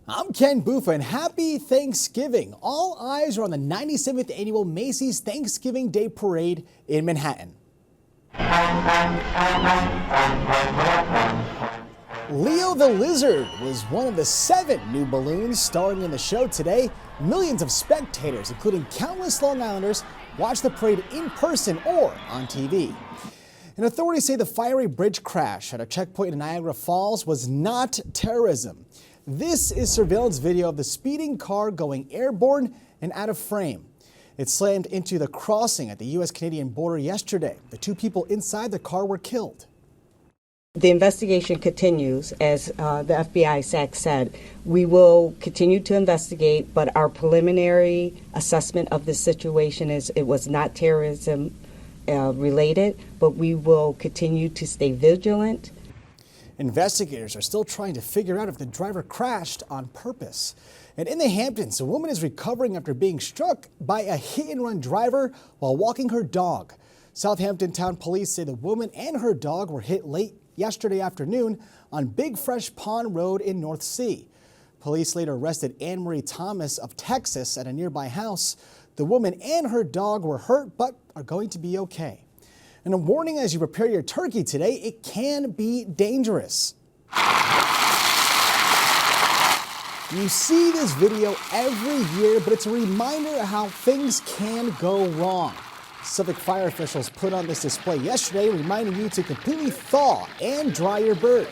I'm Ken Buffa, and happy Thanksgiving. All eyes are on the 97th annual Macy's Thanksgiving Day Parade in Manhattan. Leo the Lizard was one of the 7 new balloons starring in the show today. Millions of spectators, including countless Long Islanders, watched the parade in person or on TV. And authorities say the fiery bridge crash at a checkpoint in Niagara Falls was not terrorism. This is surveillance video of the speeding car going airborne and out of frame. It slammed into the crossing at the U.S.-Canadian border yesterday. The 2 people inside the car were killed. The investigation continues. As the FBI SAC said, we will continue to investigate, but our preliminary assessment of the situation is it was not terrorism related, but we will continue to stay vigilant. Investigators are still trying to figure out if the driver crashed on purpose. And in the Hamptons, a woman is recovering after being struck by a hit-and-run driver while walking her dog. Southampton Town Police say the woman and her dog were hit late yesterday afternoon on Big Fresh Pond Road in North Sea. Police later arrested Anne Marie Thomas of Texas at a nearby house. The woman and her dog were hurt but are going to be okay. And a warning as you prepare your turkey today, it can be dangerous. You see this video every year, but it's a reminder of how things can go wrong. Civic fire officials put on this display yesterday, reminding you to completely thaw and dry your bird.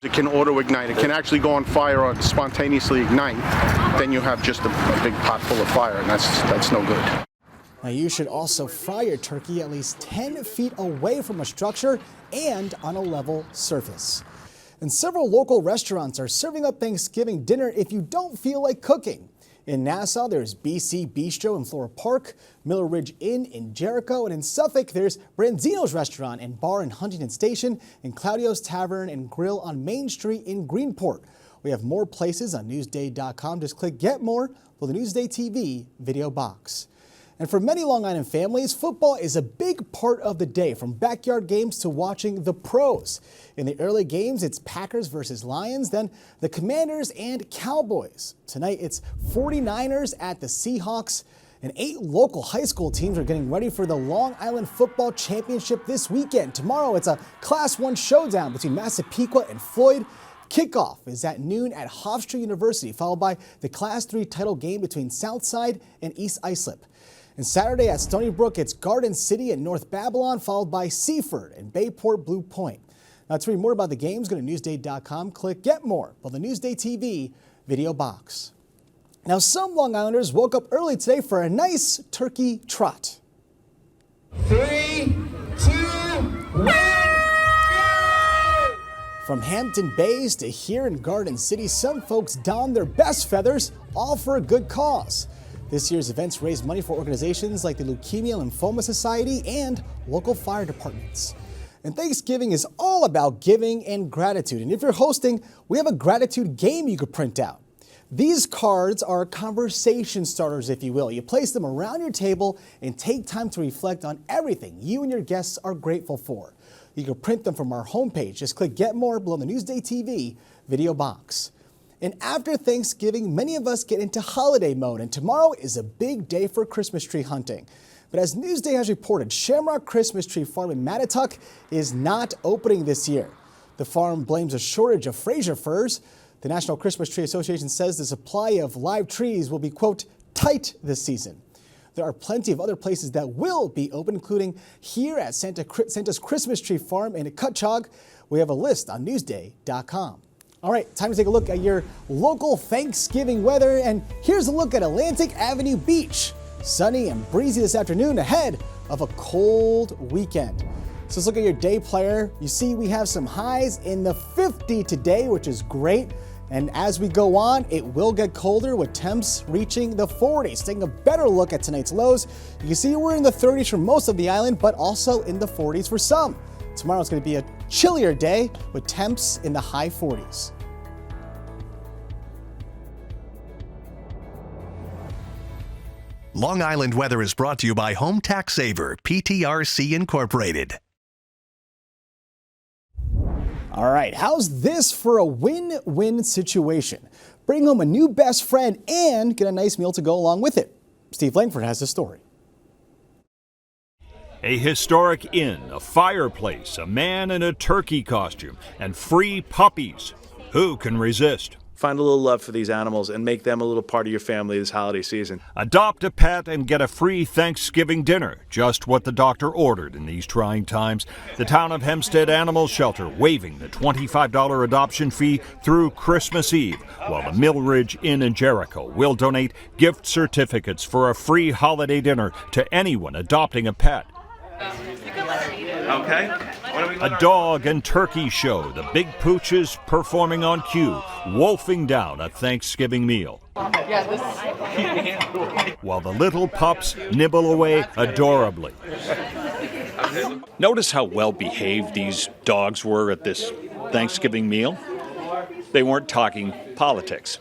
It can auto-ignite. It can actually go on fire or spontaneously ignite. Then you have just a big pot full of fire, and that's no good. Now, you should also fry your turkey at least 10 feet away from a structure and on a level surface. And several local restaurants are serving up Thanksgiving dinner if you don't feel like cooking. In Nassau, there's BC Bistro in Flora Park, Miller Ridge Inn in Jericho, and in Suffolk, there's Branzino's Restaurant and Bar in Huntington Station, and Claudio's Tavern and Grill on Main Street in Greenport. We have more places on Newsday.com. Just click Get More for the Newsday TV video box. And for many Long Island families, football is a big part of the day, from backyard games to watching the pros. In the early games, it's Packers versus Lions, then the Commanders and Cowboys. Tonight, it's 49ers at the Seahawks, and 8 local high school teams are getting ready for the Long Island Football Championship this weekend. Tomorrow, it's a Class I showdown between Massapequa and Floyd. Kickoff is at noon at Hofstra University, followed by the Class III title game between Southside and East Islip. And Saturday at Stony Brook, it's Garden City and North Babylon, followed by Seaford and Bayport Blue Point. Now, to read more about the games, go to Newsday.com, click Get More on the Newsday TV video box. Now, some Long Islanders woke up early today for a nice turkey trot. 3, 2, 1. From Hampton Bays to here in Garden City, some folks don their best feathers, all for a good cause. This year's events raise money for organizations like the Leukemia Lymphoma Society and local fire departments. And Thanksgiving is all about giving and gratitude. And if you're hosting, we have a gratitude game you could print out. These cards are conversation starters, if you will. You place them around your table and take time to reflect on everything you and your guests are grateful for. You can print them from our homepage. Just click Get More below the Newsday TV video box. And after Thanksgiving, many of us get into holiday mode, and tomorrow is a big day for Christmas tree hunting. But as Newsday has reported, Shamrock Christmas Tree Farm in Mattituck is not opening this year. The farm blames a shortage of Fraser firs. The National Christmas Tree Association says the supply of live trees will be, quote, tight this season. There are plenty of other places that will be open, including here at Santa's Christmas Tree Farm in Cutchogue. We have a list on Newsday.com. All right, time to take a look at your local Thanksgiving weather, and here's a look at Atlantic Avenue Beach. Sunny and breezy this afternoon ahead of a cold weekend. So let's look at your day player. You see we have some highs in the 50 today, which is great. And as we go on, it will get colder with temps reaching the 40s. Taking a better look at tonight's lows, you can see we're in the 30s for most of the island, but also in the 40s for some. Tomorrow is going to be a chillier day with temps in the high 40s. Long Island weather is brought to you by Home Tax Saver, PTRC Incorporated. All right, how's this for a win-win situation? Bring home a new best friend and get a nice meal to go along with it. Steve Langford has the story. A historic inn, a fireplace, a man in a turkey costume, and free puppies. Who can resist? Find a little love for these animals and make them a little part of your family this holiday season. Adopt a pet and get a free Thanksgiving dinner. Just what the doctor ordered in these trying times. The town of Hempstead Animal Shelter waiving the $25 adoption fee through Christmas Eve, while the Mill Ridge Inn in Jericho will donate gift certificates for a free holiday dinner to anyone adopting a pet. Okay. A dog and turkey show, the big pooches performing on cue, wolfing down a Thanksgiving meal. While the little pups nibble away adorably. Notice how well behaved these dogs were at this Thanksgiving meal? They weren't talking politics.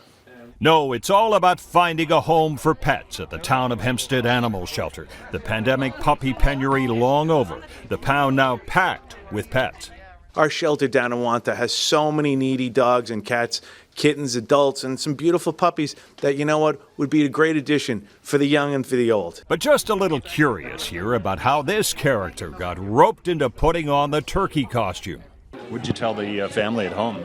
No, it's all about finding a home for pets at the town of Hempstead Animal Shelter. The pandemic puppy penury long over. The pound now packed with pets. Our shelter down in Wantagh has so many needy dogs and cats, kittens, adults, and some beautiful puppies that, you know what, would be a great addition for the young and for the old. But just a little curious here about how this character got roped into putting on the turkey costume. What'd you tell the family at home?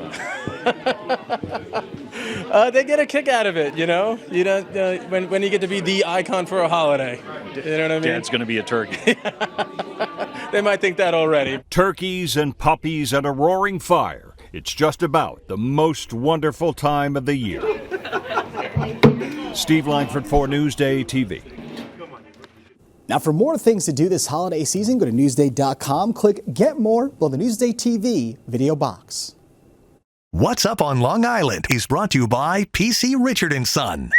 They get a kick out of it, you know. You don't when you get to be the icon for a holiday. You know what I mean? Dad's going to be a turkey. They might think that already. Turkeys and puppies and a roaring fire. It's just about the most wonderful time of the year. Steve Langford for Newsday TV. Now, for more things to do this holiday season, go to Newsday.com, click Get More below the Newsday TV video box. What's Up on Long Island is brought to you by PC Richard & Son.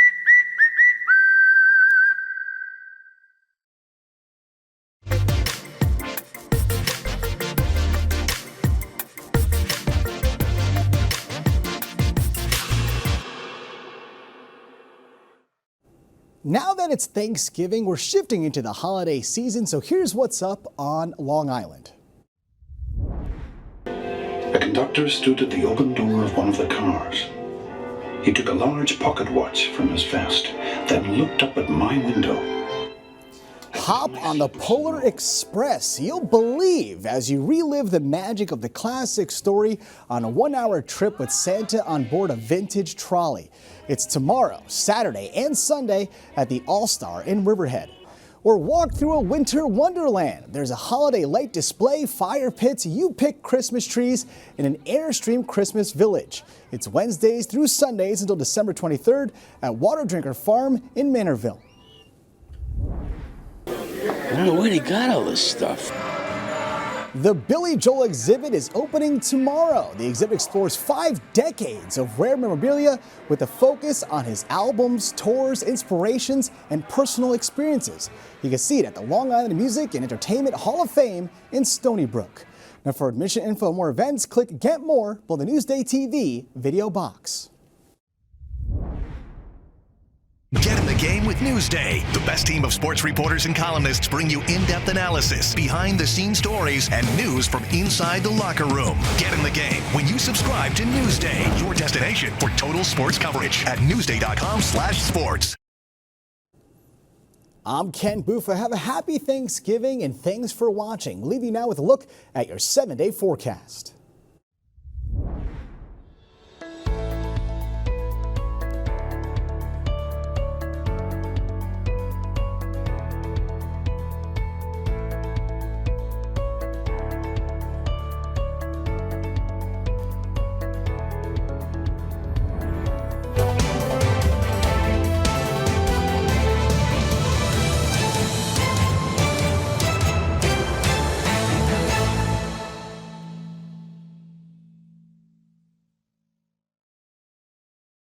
Now that it's Thanksgiving, we're shifting into the holiday season, so here's what's up on Long Island. A conductor stood at the open door of one of the cars. He took a large pocket watch from his vest, then looked up at my window. Hop on the Polar Express. You'll believe as you relive the magic of the classic story on a 1-hour trip with Santa on board a vintage trolley. It's tomorrow, Saturday and Sunday at the All-Star in Riverhead. Or walk through a winter wonderland. There's a holiday light display, fire pits, you pick Christmas trees in an Airstream Christmas village. It's Wednesdays through Sundays until December 23rd at Water Drinker Farm in Manorville. I don't know where they got all this stuff. The Billy Joel exhibit is opening tomorrow. The exhibit explores 5 decades of rare memorabilia with a focus on his albums, tours, inspirations, and personal experiences. You can see it at the Long Island Music and Entertainment Hall of Fame in Stony Brook. Now for admission info and more events, click Get More below the Newsday TV video box. Get in the game with Newsday. The best team of sports reporters and columnists bring you in-depth analysis, behind-the-scenes stories, and news from inside the locker room. Get in the game when you subscribe to Newsday, your destination for total sports coverage at newsday.com/sports. I'm Ken Buffa. Have a happy Thanksgiving and thanks for watching. Leave you now with a look at your 7-day forecast.